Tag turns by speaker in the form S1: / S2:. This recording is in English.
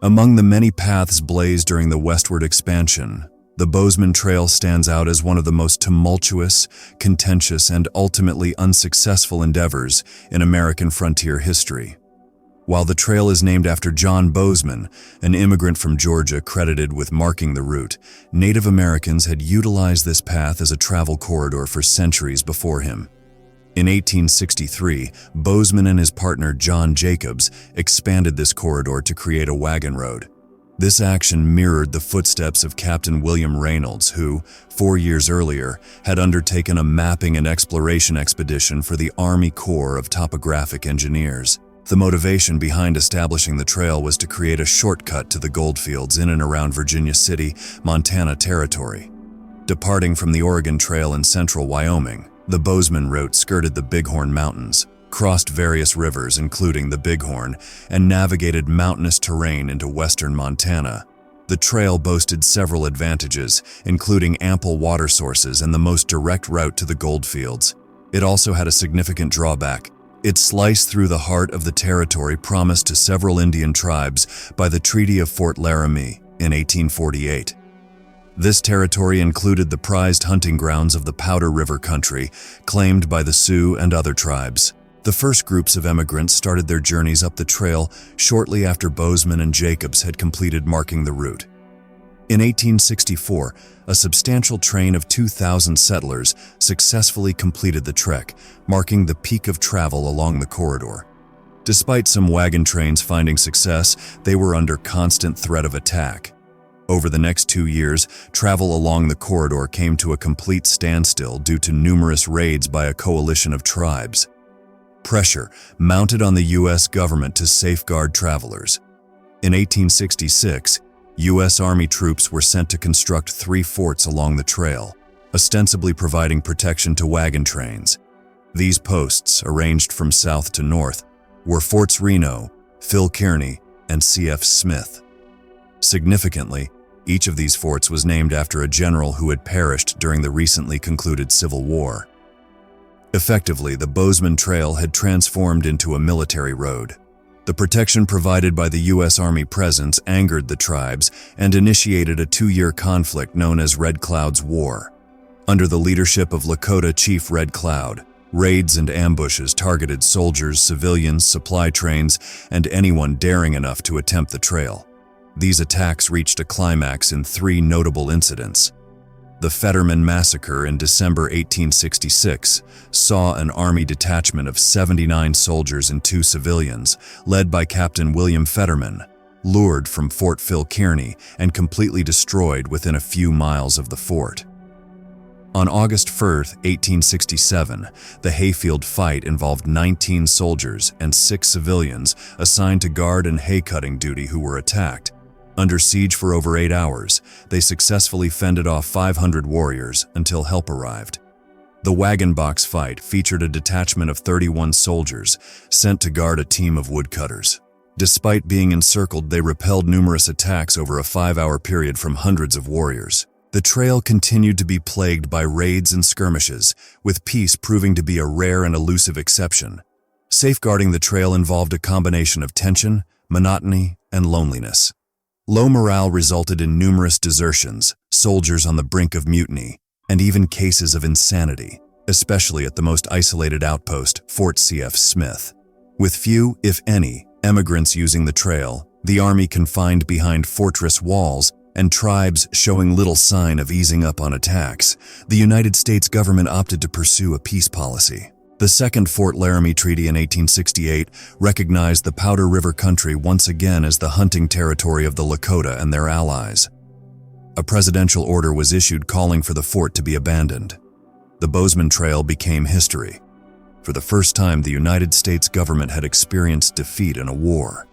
S1: Among the many paths blazed during the westward expansion, the Bozeman Trail stands out as one of the most tumultuous, contentious, and ultimately unsuccessful endeavors in American frontier history. While the trail is named after John Bozeman, an immigrant from Georgia credited with marking the route, Native Americans had utilized this path as a travel corridor for centuries before him. In 1863, Bozeman and his partner John Jacobs expanded this corridor to create a wagon road. This action mirrored the footsteps of Captain William Reynolds, who, 4 years earlier, had undertaken a mapping and exploration expedition for the Army Corps of Topographic Engineers. The motivation behind establishing the trail was to create a shortcut to the goldfields in and around Virginia City, Montana territory. Departing from the Oregon Trail in central Wyoming, the Bozeman route skirted the Bighorn Mountains, crossed various rivers including the Bighorn, and navigated mountainous terrain into western Montana. The trail boasted several advantages, including ample water sources and the most direct route to the goldfields. It also had a significant drawback. It sliced through the heart of the territory promised to several Indian tribes by the Treaty of Fort Laramie in 1848. This territory included the prized hunting grounds of the Powder River country, claimed by the Sioux and other tribes. The first groups of emigrants started their journeys up the trail shortly after Bozeman and Jacobs had completed marking the route. In 1864, a substantial train of 2,000 settlers successfully completed the trek, marking the peak of travel along the corridor. Despite some wagon trains finding success, they were under constant threat of attack. Over the next 2 years, travel along the corridor came to a complete standstill due to numerous raids by a coalition of tribes. Pressure mounted on the U.S. government to safeguard travelers. In 1866, U.S. Army troops were sent to construct 3 forts along the trail, ostensibly providing protection to wagon trains. These posts, arranged from south to north, were Forts Reno, Phil Kearny, and C.F. Smith. Significantly, each of these forts was named after a general who had perished during the recently concluded Civil War. Effectively, the Bozeman Trail had transformed into a military road. The protection provided by the U.S. Army presence angered the tribes and initiated a 2-year conflict known as Red Cloud's War. Under the leadership of Lakota Chief Red Cloud, raids and ambushes targeted soldiers, civilians, supply trains, and anyone daring enough to attempt the trail. These attacks reached a climax in 3 notable incidents. The Fetterman Massacre in December 1866 saw an Army detachment of 79 soldiers and 2 civilians, led by Captain William Fetterman, lured from Fort Phil Kearny and completely destroyed within a few miles of the fort. On August 1, 1867, the Hayfield Fight involved 19 soldiers and 6 civilians assigned to guard and hay-cutting duty who were attacked. Under siege for over 8 hours, they successfully fended off 500 warriors until help arrived. The Wagon Box Fight featured a detachment of 31 soldiers sent to guard a team of woodcutters. Despite being encircled, they repelled numerous attacks over a 5-hour period from hundreds of warriors. The trail continued to be plagued by raids and skirmishes, with peace proving to be a rare and elusive exception. Safeguarding the trail involved a combination of tension, monotony, and loneliness. Low morale resulted in numerous desertions, soldiers on the brink of mutiny, and even cases of insanity, especially at the most isolated outpost, Fort C.F. Smith. With few, if any, emigrants using the trail, the Army confined behind fortress walls, and tribes showing little sign of easing up on attacks, the United States government opted to pursue a peace policy. The Second Fort Laramie Treaty in 1868 recognized the Powder River country once again as the hunting territory of the Lakota and their allies. A presidential order was issued calling for the fort to be abandoned. The Bozeman Trail became history. For the first time, the United States government had experienced defeat in a war.